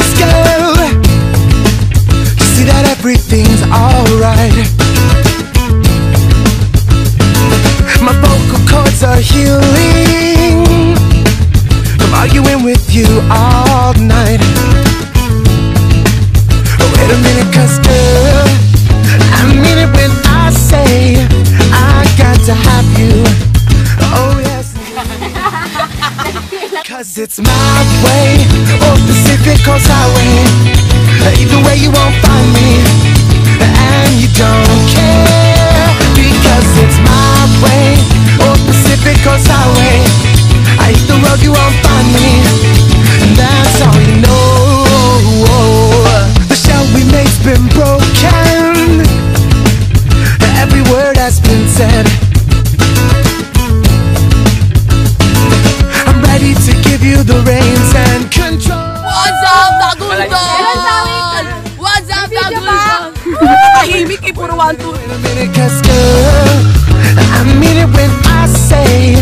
nice girl. You see that everything's alright. My vocal cords are healing from arguing with you all night. Wait a minute, 'cause girl, I mean it when I say I got to have you. Oh yes. 'Cause it's my way or Pacific Coast Highway. Either way you won't find me, and you don't care. Because it's my way or Pacific Coast Highway. I hit the road, you won't find me, and that's all you know. The shell we make's been broken. Every word has been said. I'm ready to give you the reins and control. What's up, Dagulton? What's up, Dagulton? Tahimik, puro 1, 2. Wait a minute, 'cause girl, I mean it when I say